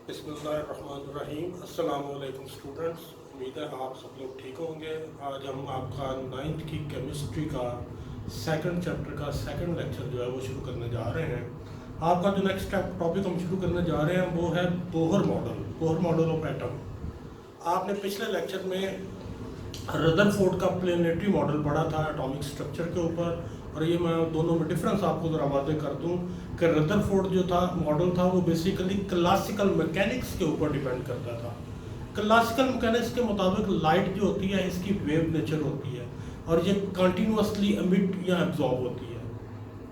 बिस्मिल्लाहिर्रहमानिर्रहीम। अस्सलाम वालेकुम स्टूडेंट्स, उम्मीद है आप सब लोग ठीक होंगे। आज हम आपका 9th की केमिस्ट्री का सेकंड चैप्टर का सेकंड लेक्चर जो है वो शुरू करने जा रहे हैं। आपका जो नेक्स्ट टॉपिक हम शुरू करने जा रहे हैं वो है बोहर मॉडल ऑफ एटम। आपने पिछले लेक्चर में रदरफोर्ड का प्लेनेटरी मॉडल पढ़ा था एटॉमिक स्ट्रक्चर के ऊपर, और ये मैं दोनों में डिफरेंस आपको ज़रा वाज़ेह कर दूं कि रदरफोर्ड जो था मॉडल था वो बेसिकली क्लासिकल मैकेनिक्स के ऊपर डिपेंड करता था। क्लासिकल मैकेनिक्स के मुताबिक लाइट जो होती है इसकी वेव नेचर होती है और ये कंटिन्यूसली एमिट या एब्जॉर्ब होती है।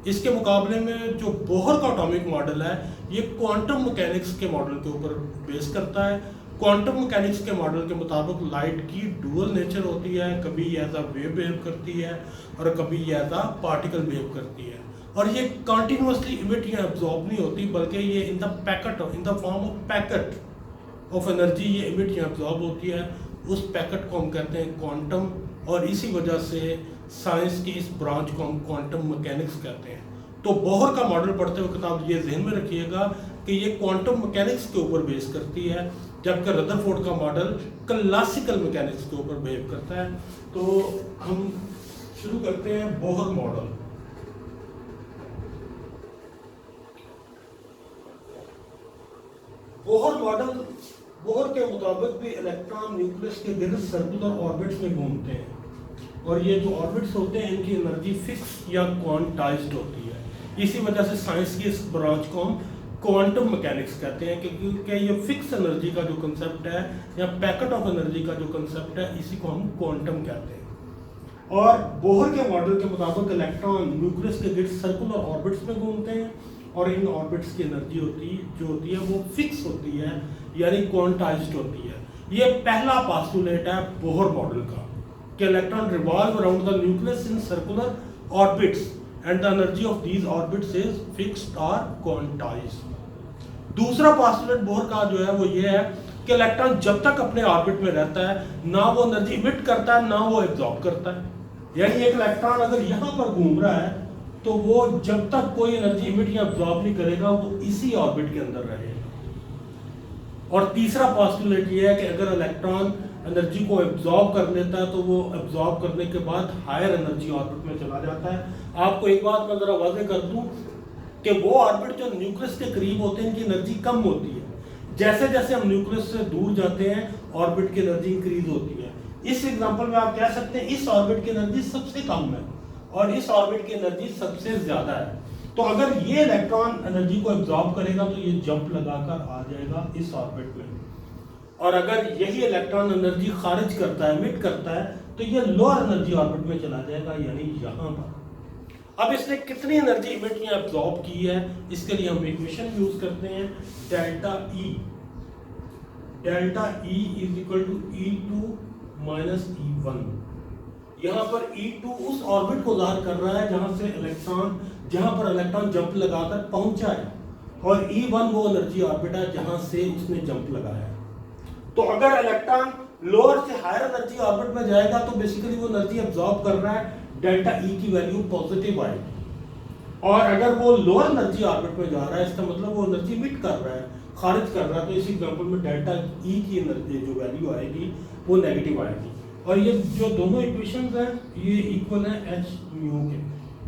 इसके मुकाबले में जो बोहर का एटॉमिक मॉडल है ये क्वांटम मैकेनिक्स के मॉडल के ऊपर बेस करता है। क्वांटम मैकेनिक्स के मॉडल के मुताबिक लाइट की डुअल नेचर होती है, कभी एज अ वेव बिहेव करती है और कभी एज अ पार्टिकल बिहेव करती है, और ये कंटिन्यूसली इमिट या एब्जॉर्ब नहीं होती बल्कि ये in the form of packet of energy ये इमिट या एब्जॉर्ब होती है। उस पैकेट को हम कहते हैं क्वांटम, और इसी वजह से साइंस की इस ब्रांच को हम क्वांटम मैकेनिक्स कहते हैं। तो बोहर का मॉडल पढ़ते वक्त आप ये जहन में रखिएगा कि ये क्वांटम मैकेनिक्स के ऊपर बेस करती है, जबकि रदरफोर्ड का मॉडल क्लासिकल मैकेनिक्स के ऊपर बिहेव करता है। तो हम शुरू करते हैं बोहर मॉडल। बोहर के मुताबिक भी इलेक्ट्रॉन न्यूक्लियस के गिर्द सर्कुलर ऑर्बिट्स में घूमते हैं, और ये जो ऑर्बिट्स होते हैं इनकी एनर्जी फिक्स या क्वांटाइज्ड होती है। इसी वजह से साइंस की इस ब्रांच को हम क्वांटम मैकेनिक्स कहते हैं, क्योंकि ये फिक्स एनर्जी का जो कंसेप्ट है या पैकेट ऑफ एनर्जी का जो कंसेप्ट है इसी को हम क्वांटम कहते हैं। और बोहर के मॉडल के मुताबिक इलेक्ट्रॉन न्यूक्लियस के गिर्द सर्कुलर ऑर्बिट्स में घूमते हैं, और इन ऑर्बिट्स की एनर्जी जो होती है वो फिक्स होती है यानी क्वांटाइज्ड होती है। ये पहला पास्टुलेट है बोहर मॉडल का कि electron revolve around the nucleus in circular orbits and the energy of these orbits is fixed और क्वांटाइज्ड। दूसरा पास्टुलेट बोहर का जो है वो ये है कि इलेक्ट्रॉन जब तक अपने ऑर्बिट में रहता है ना वो एनर्जी इमिट करता है ना वो एब्जॉर्ब करता है। यानी एक इलेक्ट्रॉन अगर यहाँ पर घूम रहा है तो वो जब तक कोई एनर्जी इमिट या एब्जॉर्ब नहीं करेगा वो इसी ऑर्बिट के अंदर रहेगा। और तीसरा पोस्टुलेट ये है कि अगर इलेक्ट्रॉन एनर्जी को एब्जॉर्ब कर लेता है तो वो एब्जॉर्ब करने के बाद हायर एनर्जी ऑर्बिट में चला जाता है। आपको एक बात मैं जरा वाज़ेह कर दूं कि वो ऑर्बिट जो न्यूक्लियस के करीब होते हैं इनकी एनर्जी कम होती है। जैसे जैसे हम न्यूक्लियस से दूर जाते हैं ऑर्बिट की एनर्जी इंक्रीज होती है। इस एग्जांपल में आप कह सकते हैं इस ऑर्बिट की एनर्जी सबसे कम है और इस ऑर्बिट की एनर्जी सबसे ज्यादा है। तो अगर ये इलेक्ट्रॉन एनर्जी को एब्जॉर्ब करेगा तो ये जंप लगाकर आ जाएगा इस ऑर्बिट में, और अगर यही इलेक्ट्रॉन एनर्जी खारिज करता है, इमिट करता है, तो ये लोअर एनर्जी ऑर्बिट में चला जाएगा यानी यहाँ पर। अब इसने कितनी एनर्जी इमिट या एब्जॉर्ब की है इसके लिए हम इक्वेशन यूज करते हैं delta E is equal to E2 minus E1। यहाँ पर E2 उस ऑर्बिट को ज़ाहिर कर रहा है जहाँ पर इलेक्ट्रॉन जंप लगाकर पहुंचा है, और E1 वो एनर्जी ऑर्बिट है जहाँ से उसने जंप लगाया है। तो अगर इलेक्ट्रॉन लोअर से हायर एनर्जी ऑर्बिट में जाएगा तो बेसिकली वो एनर्जी एब्जॉर्ब कर रहा है, डेल्टा ई की वैल्यू पॉजिटिव आएगी। और अगर वो लोअर एनर्जी ऑर्बिट में जा रहा है इसका मतलब वो एनर्जी इमिट कर रहा है, खारिज कर रहा है, तो इस एग्जांपल में डेल्टा ई की एनर्जी जो वैल्यू आएगी वो नेगेटिव आएगी। और ये जो दोनों इक्वेशंस हैं ये इक्वल है एच म्यू के।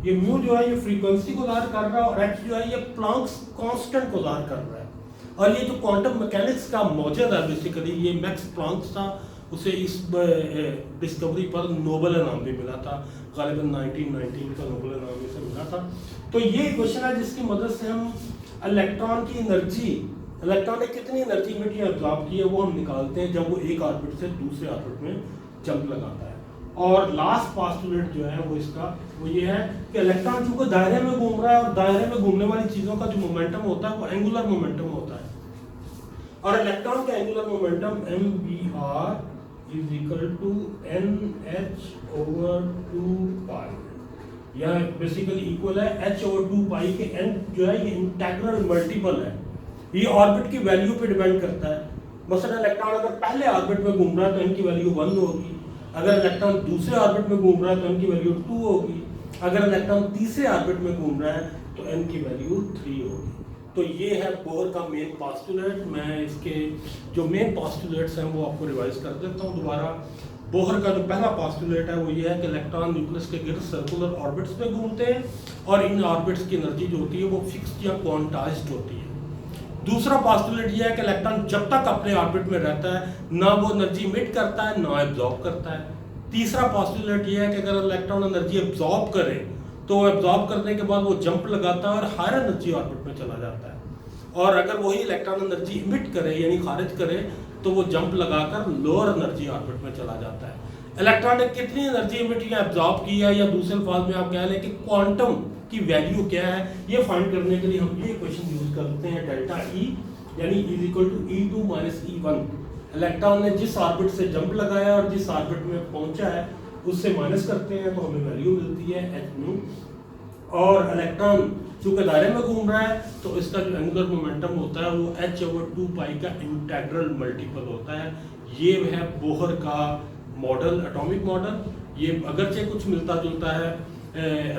ये म्यू जो है ये फ्रीक्वेंसी को ज़ाहिर कर रहा है और एच जो है ये प्लांक्स कांस्टेंट को ज़ाहिर कर रहा है। और ये जो क्वांटम मैकेनिक्स का मौजूद है बेसिकली ये मैक्स प्लांक था, उसे इस डिस्कवरी पर नोबेल इनाम भी मिला था, गालिबन 1919 का नोबेल इनाम इसे मिला था। तो ये क्वेश्चन है जिसकी मदद से हम इलेक्ट्रॉन की एनर्जी, इलेक्ट्रॉन ने कितनी एनर्जी इमिट या एब्जॉर्ब की है वो हम निकालते हैं जब वो एक ऑर्बिट से दूसरे ऑर्बिट में जंप लगाता है। और लास्ट पोस्टुलेट जो है वो इसका वो ये है कि इलेक्ट्रॉन चूंकि दायरे में घूम रहा है और दायरे में घूमने वाली चीज़ों का जो मोमेंटम होता है वो एंगुलर मोमेंटम होता है, और इलेक्ट्रॉन का angular momentum mvr is equal to nh over 2 pi, यह बेसिकली इक्वल है h ओवर 2 पाई के n जो है ये इंटीग्रल मल्टीपल है, ये ऑर्बिट की वैल्यू पे डिपेंड करता है। मसलन इलेक्ट्रॉन अगर पहले ऑर्बिट में घूम रहा है तो n की वैल्यू 1 होगी, अगर इलेक्ट्रॉन दूसरे ऑर्बिट में घूम रहा है तो n की वैल्यू 2 होगी, अगर इलेक्ट्रॉन तीसरे ऑर्बिट में घूम रहा है तो n की वैल्यू 3 होगी। तो ये है बोहर का मेन पोस्टुलेट। मैं इसके जो मेन पोस्टुलेट्स हैं वो आपको रिवाइज कर देता हूँ दोबारा। बोहर का जो पहला पोस्टुलेट है वो ये है कि इलेक्ट्रॉन न्यूक्लियस के गिर्द सर्कुलर ऑर्बिट्स में घूमते हैं और इन ऑर्बिट्स की एनर्जी जो होती है वो फिक्स्ड या क्वांटाइज्ड होती है। दूसरा पोस्टुलेट ये है कि इलेक्ट्रॉन जब तक अपने ऑर्बिट में रहता है ना वो एनर्जी इमिट करता है ना एब्जॉर्ब करता है। तीसरा पोस्टुलेट ये है कि अगर इलेक्ट्रॉन एनर्जी एब्जॉर्ब करे तो एब्जॉर्ब करने के बाद वो जंप लगाता है और हायर एनर्जी ऑर्बिट में चला जाता है, और अगर वही इलेक्ट्रॉन एनर्जी इमिट करे यानी खारिज करे तो वो जंप लगाकर लोअर एनर्जी ऑर्बिट में चला जाता है। इलेक्ट्रॉन ने कितनी एनर्जी इमिट या एब्जॉर्ब की है, या दूसरे अल्फाज में आप कह लें कि क्वांटम की वैल्यू क्या है, ये फाइंड करने के लिए हम ये इक्वेशन यूज करते हैं डेल्टा ई यानी is equal to E2 minus E1। Electron ने जिस ऑर्बिट से जंप लगाया और जिस ऑर्बिट में पहुंचा है उससे माइनस करते हैं तो हमें वैल्यू मिलती है h nu। और इलेक्ट्रॉन चूंकि दायरे में घूम रहा है तो इसका जो एंगुलर मोमेंटम होता है वो h/2 पाई का इंटेग्रल मल्टीपल होता है। ये है बोहर का मॉडल, एटॉमिक मॉडल। ये अगरचे कुछ मिलता जुलता है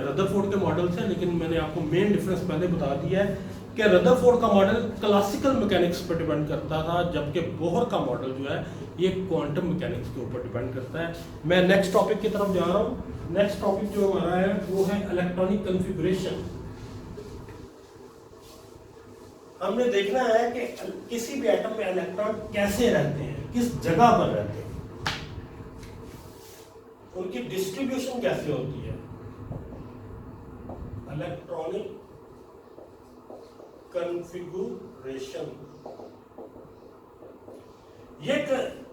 रदरफोर्ड के मॉडल से, लेकिन मैंने आपको मेन डिफरेंस पहले बता दिया है कि रदरफोर्ड का मॉडल क्लासिकल मैकेनिक्स पर डिपेंड करता था, जबकि बोहर का मॉडल जो है ये क्वांटम मैकेनिक्स के ऊपर डिपेंड करता है। मैं नेक्स्ट टॉपिक की तरफ जा रहा हूँ। नेक्स्ट टॉपिक जो हमारा है वो है इलेक्ट्रॉनिक कॉन्फ़िगरेशन। हमने देखना है कि किसी भी एटम में इलेक्ट्रॉन कैसे रहते हैं, किस जगह पर रहते हैं, उनकी डिस्ट्रीब्यूशन कैसे होती है। इलेक्ट्रॉनिक कॉन्फ़िगरेशन, ये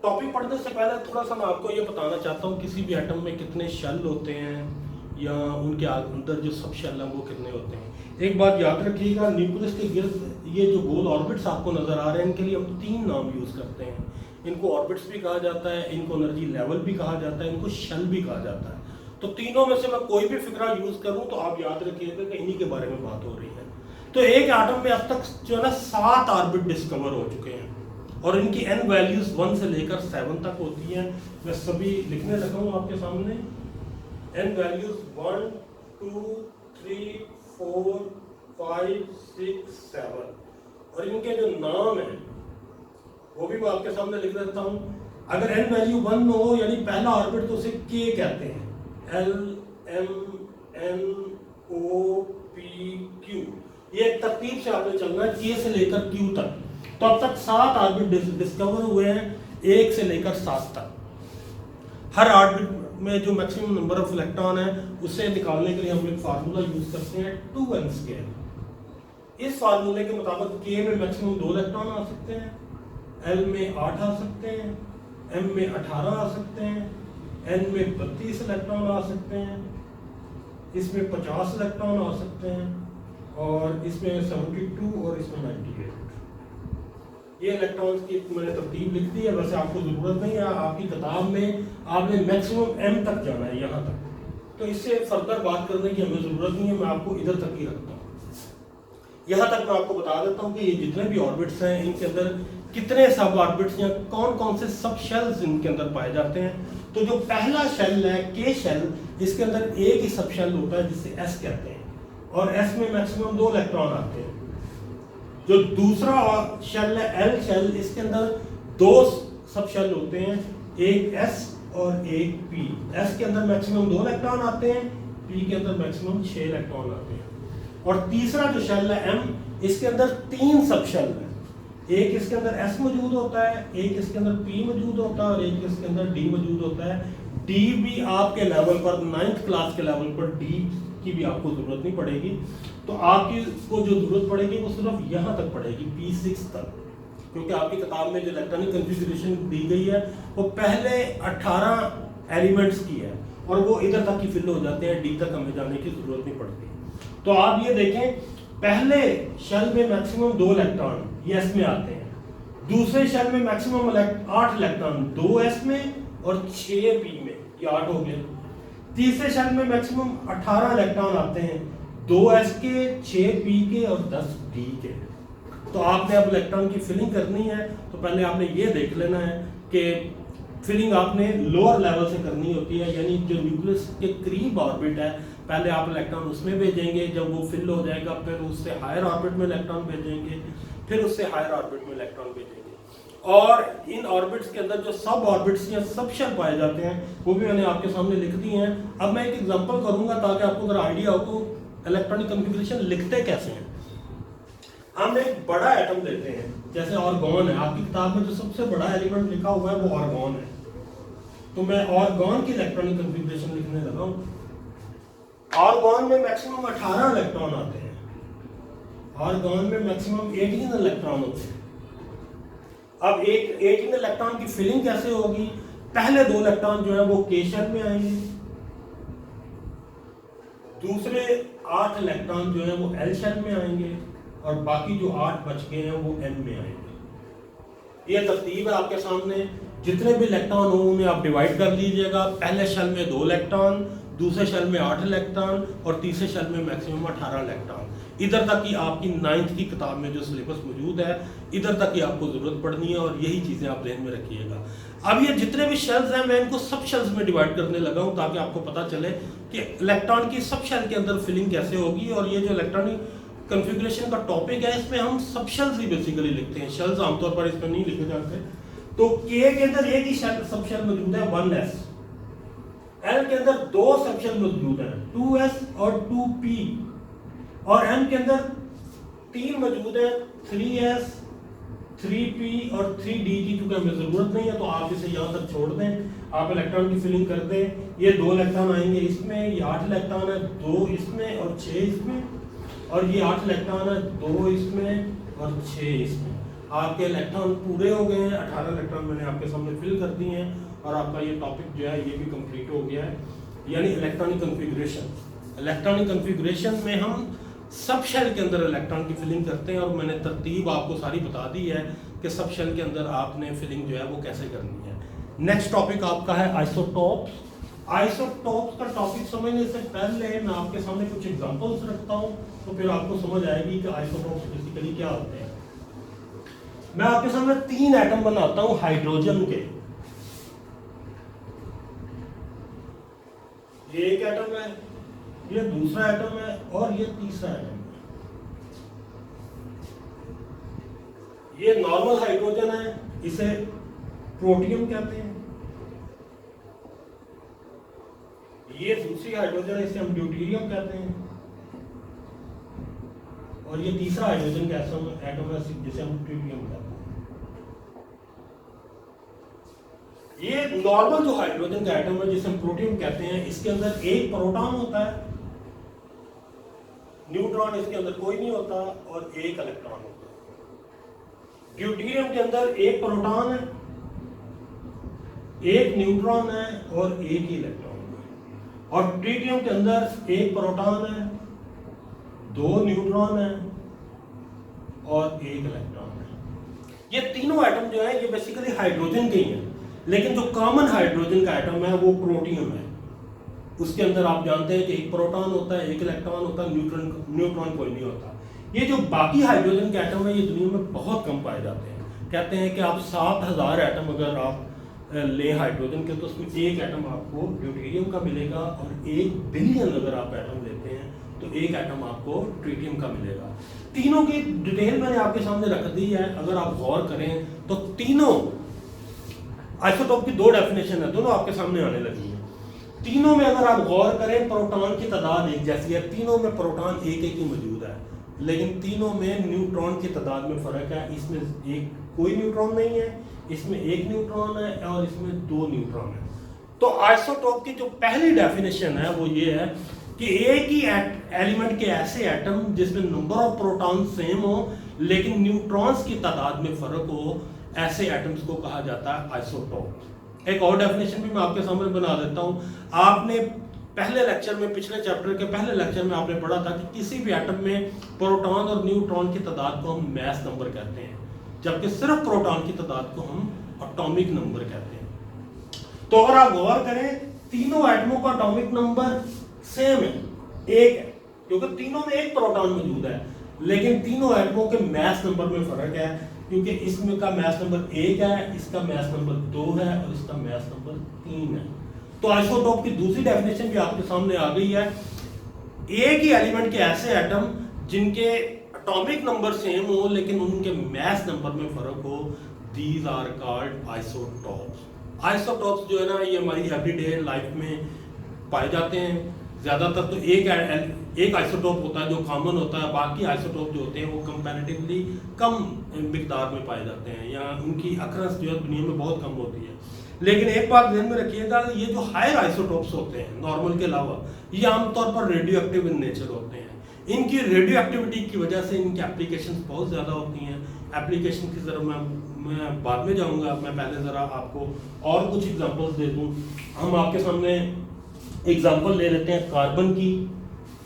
टॉपिक पढ़ने से पहले थोड़ा सा मैं आपको ये बताना चाहता हूँ किसी भी एटम में कितने शेल होते हैं या उनके अंदर जो सब शेल हैं वो कितने होते हैं। एक बात याद रखिएगा, न्यूक्लियस के गिर्द ये जो गोल ऑर्बिट्स आपको नजर आ रहे हैं इनके लिए हम 3 नाम यूज करते हैं। इनको ऑर्बिट्स भी कहा जाता है, इनको एनर्जी लेवल भी कहा जाता है, इनको शेल भी कहा जाता है। तो तीनों में से मैं कोई भी फिक्रा यूज करूं तो आप याद रखिएगा कि इन्हीं के बारे में बात हो रही है। तो एक एटम में अब तक जो है ना 7 ऑर्बिट डिस्कवर हो चुके हैं और इनकी n वैल्यूज 1 से लेकर 7 तक होती हैं। मैं सभी लिखने लगा हूं आपके सामने। n वैल्यूज 1 2 3 4 5 6 7 और इनके जो नाम है वो भी मैं आपके सामने लिख देता हूं। अगर n वैल्यू 1 हो यानी पहला ऑर्बिट तो उसे k कहते हैं, L M N O P Q। ये तरतीब से आपने चलना है K से लेकर Q तक। तो अब तक 7 ऑर्बिट डिस्कवर हुए हैं 1 से लेकर 7 तक। हर ऑर्बिट में जो मैक्सिमम नंबर ऑफ इलेक्ट्रॉन है उसे निकालने के लिए हम एक फार्मूला यूज करते हैं 2n²। इस फार्मूले के मुताबिक K में मैक्सिमम 2 इलेक्ट्रॉन आ सकते हैं, L में 8 आ सकते हैं, M में 18 आ सकते हैं, N में 32 इलेक्ट्रॉन आ सकते हैं, इसमें 50 इलेक्ट्रॉन आ सकते हैं और इसमें 72 और इसमें 98। ये इलेक्ट्रॉन्स की मैंने तरतीब लिख दी है, वैसे आपको ज़रूरत नहीं है, आपकी किताब में आपने मैक्सिमम M तक जाना है, यहाँ तक। तो इससे फर्दर बात करने की हमें ज़रूरत नहीं है, मैं आपको इधर तक ही रखता हूँ। यहाँ तक मैं आपको बता देता हूँ कि ये जितने भी ऑर्बिट्स हैं इनके अंदर कितने सब ऑर्बिट्स या कौन कौन से सब शेल्स इनके अंदर पाए जाते हैं। तो जो पहला शेल है K शेल, इसके अंदर एक ही सब शेल होता है जिसे S कहते हैं और S में मैक्सिमम 2 इलेक्ट्रॉन आते हैं। जो दूसरा शेल है L शेल, इसके अंदर 2 सब शेल होते हैं, एक S और एक P। S के अंदर मैक्सिमम 2 इलेक्ट्रॉन आते हैं, P के अंदर मैक्सिमम 6 इलेक्ट्रॉन आते हैं। और तीसरा जो शेल है M, इसके अंदर 3 सब शेल है, एक इसके अंदर S मौजूद होता है, एक इसके अंदर P मौजूद होता है और एक इसके अंदर D मौजूद होता है। D भी आपके लेवल पर 9th क्लास के लेवल पर D की भी आपको जरूरत नहीं पड़ेगी, तो आपकी को जो जरूरत पड़ेगी वो सिर्फ यहाँ तक पड़ेगी P6 तक, क्योंकि आपकी किताब में जो इलेक्ट्रॉनिक कॉन्फ़िगरेशन दी गई है वो पहले 18 एलिमेंट्स की है और वो इधर तक ही फिल हो जाते हैं, D तक हमें जाने की जरूरत नहीं पड़ती। तो आप ये देखें, पहले शेल में मैक्सिमम 2 इलेक्ट्रॉन ये S में आते हैं, दूसरे शेल में मैक्सिमम 8 इलेक्ट्रॉन 2 S में और 6 P में, ये 8 हो गए। तीसरे शेल में मैक्सिमम 18 इलेक्ट्रॉन आते हैं, 2 S के, 6 P के और 10 D के। तो आपने अब इलेक्ट्रॉन की फिलिंग करनी है तो पहले आपने ये देख लेना है कि फिलिंग आपने लोअर लेवल से करनी होती है, यानी जो न्यूक्लियस के करीब ऑर्बिट है पहले आप इलेक्ट्रॉन उसमें भेजेंगे, जब वो फिल हो जाएगा फिर उससे हायर ऑर्बिट में इलेक्ट्रॉन भेजेंगे, फिर उससे हायर ऑर्बिट में इलेक्ट्रॉन भेजेंगे। और इन ऑर्बिट्स के अंदर जो सब ऑर्बिट्स या सब शेल पाए जाते हैं वो भी मैंने आपके सामने लिख दी हैं। अब मैं एक एग्जांपल करूंगा ताकि आपको अगर आइडिया हो तो इलेक्ट्रॉनिक कॉन्फ़िगरेशन लिखते कैसे हैं। हम एक बड़ा एटम लेते हैं, जैसे आर्गॉन है, आपकी किताब में जो सबसे बड़ा एलिमेंट लिखा हुआ है वो आर्गॉन है, तो मैं आर्गॉन की इलेक्ट्रॉनिक कॉन्फ़िगरेशन लिखने लगा हूं। आर्गॉन में मैक्सिमम 18 इलेक्ट्रॉन आते हैं, आर्गॉन में मैक्सिमम 18 इलेक्ट्रॉन होते हैं। अब एक 18 इलेक्ट्रॉन की फिलिंग कैसे होगी, पहले 2 इलेक्ट्रॉन जो है वो K शेल में आएंगे, दूसरे 8 इलेक्ट्रॉन जो है वो L शेल में आएंगे और बाकी जो 8 बच गए हैं वो N में आएंगे। ये तरतीब है आपके सामने। जितने भी इलेक्ट्रॉन हो उन्हें आप डिवाइड कर लीजिएगा, पहले शेल में 2 इलेक्ट्रॉन, दूसरे शेल में 8 इलेक्ट्रॉन और तीसरे शेल में मैक्सिमम 18 इलेक्ट्रॉन। इधर तक की आपकी 9th की किताब में जो सिलेबस मौजूद है इधर तक की आपको जरूरत पड़नी है और यही चीजें आप ध्यान में रखिएगा। अब ये जितने भी शेल्स हैं मैं इनको सब शेल्स में डिवाइड करने लगा हूं ताकि आपको पता चले कि इलेक्ट्रॉन की सब शेल के अंदर फिलिंग कैसे होगी। और ये जो इलेक्ट्रॉनिक कॉन्फ़िगरेशन का टॉपिक है इसमें हम सब शेल्स ही बेसिकली लिखते हैं, शेल्स आमतौर पर इसमें नहीं लिखे जाते। तो K के अंदर एक ही सब शेल मौजूद है 1s, L के अंदर 2 सब शेल मौजूद है 2s और 2p, और M के अंदर 3 मौजूद है 3s 3p और 3d की, क्योंकि हमें जरूरत नहीं है तो आप इसे यहाँ तक छोड़ दें, आप इलेक्ट्रॉन की फिलिंग कर दें। ये 2 इलेक्ट्रॉन आएंगे इसमें, ये 8 इलेक्ट्रॉन है 2 इसमें और 6 इसमें, और ये 8 इलेक्ट्रॉन है 2 इसमें और 6 इसमें। आपके इलेक्ट्रॉन पूरे हो गए हैं, 18 इलेक्ट्रॉन मैंने आपके सामने फिल कर दिए हैं और आपका ये टॉपिक जो है ये भी कंप्लीट हो गया है, यानी इलेक्ट्रॉनिक कॉन्फ़िगरेशन। इलेक्ट्रॉनिक कॉन्फ़िगरेशन में हम सब शेल के अंदर इलेक्ट्रॉन की फिलिंग करते हैं और मैंने तरतीब आपको सारी बता दी है कि सब शेल के अंदर आपने फिलिंग जो है वो कैसे करनी है। नेक्स्ट टॉपिक आपका है आइसोटोप्स। आइसोटोप्स का टॉपिक समझने से पहले मैं आपके सामने कुछ एग्जांपल्स रखता हूं तो फिर आपको समझ आएगी कि आइसोटोप्स बेसिकली क्या होते हैं। मैं आपके सामने 3 एटम बनाता हूं हाइड्रोजन के। ये एक एटम है, ये दूसरा एटम है और ये तीसरा एटम है। ये नॉर्मल हाइड्रोजन है, इसे प्रोटियम कहते हैं। ये दूसरी हाइड्रोजन है, इसे हम ड्यूटेरियम कहते हैं। और ये तीसरा हाइड्रोजन का एटम है जिसे हम ट्रिटियम कहते हैं। ये नॉर्मल जो हाइड्रोजन का एटम है जिसे हम प्रोटियम कहते हैं, इसके अंदर एक प्रोटॉन होता है, न्यूट्रॉन इसके अंदर कोई नहीं होता और एक इलेक्ट्रॉन होता है। ड्यूटेरियम के अंदर एक प्रोटॉन है, एक न्यूट्रॉन है और एक ही इलेक्ट्रॉन है। और ट्रिटियम के अंदर एक प्रोटॉन है, 2 न्यूट्रॉन है और एक इलेक्ट्रॉन है। ये तीनों एटम जो है ये बेसिकली हाइड्रोजन के ही हैं, लेकिन जो कॉमन हाइड्रोजन का एटम है वो प्रोटियम है। उसके अंदर आप जानते हैं कि एक प्रोटॉन होता है, एक इलेक्ट्रॉन होता है, न्यूट्रॉन कोई नहीं होता। ये जो बाकी हाइड्रोजन के एटम है ये दुनिया में बहुत कम पाए जाते हैं। कहते हैं कि आप 7000 एटम अगर आप ले हाइड्रोजन के तो उसमें एक एटम आपको ड्यूटेरियम का मिलेगा और 1 बिलियन अगर आप एटम लेते हैं तो एक एटम आपको ट्रिटियम का मिलेगा। तीनों की डिटेल मैंने आपके सामने रख दी है। अगर आप गौर करें तो तीनों आइसोटोप की 2 डेफिनेशन है, दोनों आपके सामने आने लगी है। तीनों में अगर आप गौर करें प्रोटॉन की तादाद एक जैसी है, तीनों में प्रोटॉन एक ही मौजूद है, लेकिन तीनों में न्यूट्रॉन की तादाद में फर्क है। इसमें एक कोई न्यूट्रॉन नहीं है, इसमें एक न्यूट्रॉन है और इसमें 2 न्यूट्रॉन है। तो आइसोटोप की जो पहली डेफिनेशन है वो ये है कि एक ही एलिमेंट के ऐसे एटम जिसमें नंबर ऑफ प्रोटॉन सेम हो लेकिन न्यूट्रॉन्स की तादाद में फर्क हो, ऐसे एटम्स को कहा जाता है आइसोटोप। एक और डेफिनेशन भी मैं आपके सामने बना देता हूं। आपने पहले लेक्चर में, पिछले चैप्टर के पहले लेक्चर में आपने पढ़ा था कि किसी भी एटम में प्रोटॉन और न्यूट्रॉन की तादाद को हम मास नंबर कहते हैं, जबकि सिर्फ प्रोटॉन की तादाद को हम एटॉमिक नंबर कहते हैं। तो अगर आप गौर करें तीनों एटमों का एटॉमिक नंबर सेम है, एक है, क्योंकि तीनों में एक प्रोटॉन मौजूद है। लेकिन तीनों एटमों के मास नंबर में फर्क है, क्योंकि इसमें का मास नंबर 1 है, इसका मास नंबर 2 है और इसका मास नंबर 3 है। तो आइसोटोप की दूसरी डेफिनेशन भी आपके सामने आ गई है। एक ही एलिमेंट के ऐसे एटम जिनके एटॉमिक नंबर सेम हो लेकिन उनके मास नंबर में फर्क हो, these are called isotopes. Isotopes जो है ना, ये हमारी एवरीडे लाइफ में पाए जाते हैं। ज़्यादातर तो एक आइसोटोप होता है जो कॉमन होता है, बाकी आइसोटोप जो होते हैं वो कंपैरेटिवली कम मिकदार में पाए जाते हैं, या उनकी अक्रेंस जो है दुनिया में बहुत कम होती है। लेकिन एक बात ध्यान में रखिएगा, ये जो हायर आइसोटोप्स होते हैं नॉर्मल के अलावा, ये आमतौर पर रेडियो एक्टिव इन नेचर होते हैं। इनकी रेडियो एक्टिविटी की वजह से इनकी एप्लीकेशंस बहुत ज़्यादा होती हैं। एप्लीकेशन की तरफ मैं बाद में जाऊंगा, मैं पहले ज़रा आपको और कुछ एग्जांपल्स दे दूं। हम आपके सामने एग्जांपल ले लेते हैं कार्बन की।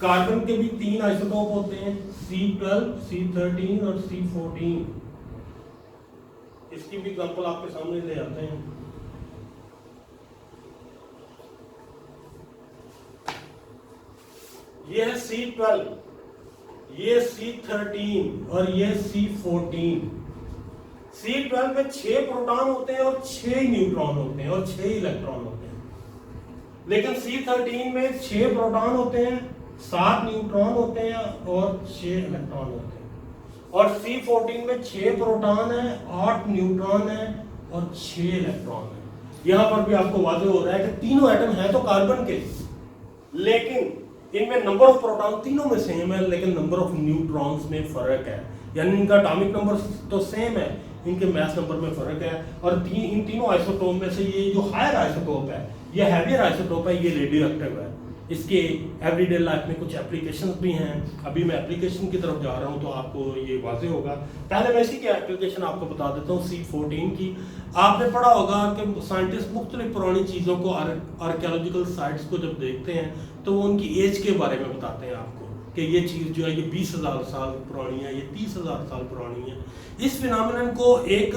कार्बन के भी 3 आइसोटोप होते हैं, C12, C13 और C14। इसकी भी एग्जांपल आपके सामने ले आते हैं। ये है C12, ये C13 और ये C14। C12 में 6 प्रोटॉन होते हैं और 6 न्यूट्रॉन होते हैं और 6 इलेक्ट्रॉन होते हैं। लेकिन C13 में 6 प्रोटॉन होते हैं, 7 न्यूट्रॉन होते हैं और 6 इलेक्ट्रॉन होते हैं। और C14 में 6 प्रोटॉन है, 8 न्यूट्रॉन है और 6 इलेक्ट्रॉन है। यहां पर भी आपको वाज़ेह हो रहा है कि तीनों एटम हैं तो कार्बन के, लेकिन इनमें नंबर ऑफ प्रोटॉन तीनों में सेम है, लेकिन नंबर ऑफ न्यूट्रॉन्स में फर्क है। यानी इनका एटॉमिक नंबर तो सेम है, इनके मास नंबर में फर्क है। और इन तीनों आइसोटोप में से ये जो हायर आइसोटोप है, ये हैवियर आइसोटोप है, ये रेडियो एक्टिव है। इसके एवरीडे लाइफ में कुछ एप्लीकेशंस भी हैं। अभी मैं एप्लीकेशन की तरफ जा रहा हूं तो आपको ये वाज़ेह होगा। पहले मैं इसी की एप्लीकेशन आपको बता देता हूं। C14 की आपने पढ़ा होगा कि साइंटिस्ट मुख्तलिफ पुरानी चीज़ों को, आर्कियोलॉजिकल साइट्स को जब देखते हैं तो वो उनकी एज के बारे में बताते हैं आपको कि ये चीज़ जो है ये 20,000 साल पुरानी है, ये 30,000 साल पुरानी है। इस फिनोमेनन को एक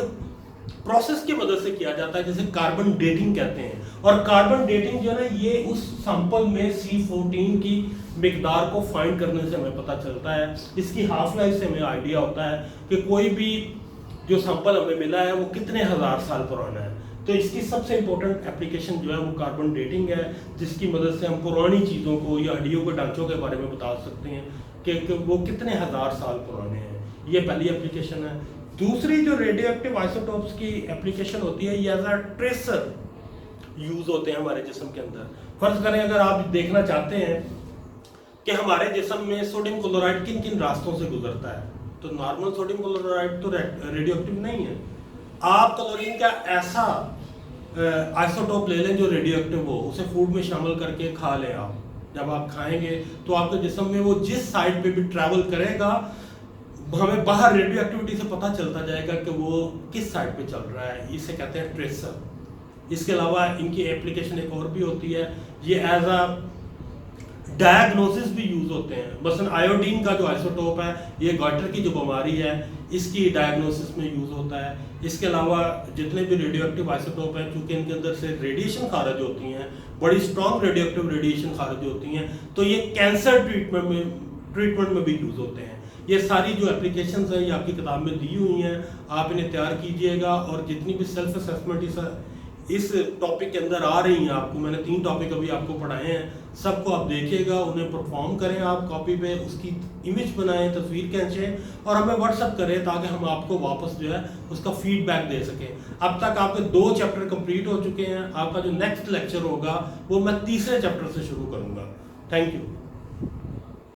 प्रोसेस की मदद से किया जाता है जिसे कार्बन डेटिंग कहते हैं। और कार्बन डेटिंग जो है ना, ये उस सैंपल में C14 की मिकदार को फाइंड करने से हमें पता चलता है। इसकी हाफ लाइफ से हमें आइडिया होता है कि कोई भी जो सैंपल हमें मिला है वो कितने हज़ार साल पुराना है। तो इसकी सबसे इंपॉर्टेंट एप्लीकेशन जो है वो कार्बन डेटिंग है, जिसकी मदद से हम पुरानी चीज़ों को या हड्डियों के ढांचों के बारे में बता सकते हैं कि वो कितने हज़ार साल पुराने हैं। ये पहली एप्लीकेशन है। दूसरी जो रेडियो एक्टिव आइसोटोप्स की एप्लीकेशन होती है, ये एज अ ट्रेसर यूज होते हैं हमारे जिस्म के अंदर। फर्ज करें अगर आप देखना चाहते हैं कि हमारे जिस्म में सोडियम क्लोराइड किन किन रास्तों से गुजरता है, तो नॉर्मल सोडियम क्लोराइड तो रेडियो एक्टिव नहीं है। आप क्लोरीन का ऐसा आइसोटोप ले लें जो रेडियो एक्टिव हो, उसे फूड में शामिल करके खा लें आप। जब आप खाएंगे तो आपके जिस्म में वो जिस साइड पे भी ट्रैवल करेगा, हमें बाहर रेडियो एक्टिविटी से पता चलता जाएगा कि वो किस साइड पे चल रहा है। इसे कहते हैं ट्रेसर। इसके अलावा इनकी एप्लीकेशन एक और भी होती है, ये एज अ डायग्नोसिस भी यूज होते हैं। मसलन आयोडीन का जो आइसोटोप है, ये गॉइटर की जो बीमारी है इसकी डायग्नोसिस में यूज होता है। इसके अलावा जितने भी रेडियो एक्टिव आइसोटोप हैं, चूंकि इनके अंदर से रेडिएशन खारिज होती हैं, बड़ी स्ट्रॉन्ग रेडियो एक्टिव रेडिएशन खारिज होती हैं, तो ये कैंसर ट्रीटमेंट में भी यूज होते हैं। ये सारी जो एप्लीकेशंस हैं ये आपकी किताब में दी हुई हैं, आप इन्हें तैयार कीजिएगा। और जितनी भी सेल्फ असेसमेंट इस टॉपिक के अंदर आ रही हैं, आपको मैंने 3 टॉपिक अभी आपको पढ़ाए हैं, सबको आप देखिएगा, उन्हें परफॉर्म करें आप कॉपी पे, उसकी इमेज बनाएं, तस्वीर खींचें और हमें व्हाट्सअप करें ताकि हम आपको वापस जो है उसका फीडबैक दे सकें। अब तक आपके 2 चैप्टर कंप्लीट हो चुके हैं। आपका जो नेक्स्ट लेक्चर होगा वो मैं तीसरे चैप्टर से शुरू करूँगा। Thank you.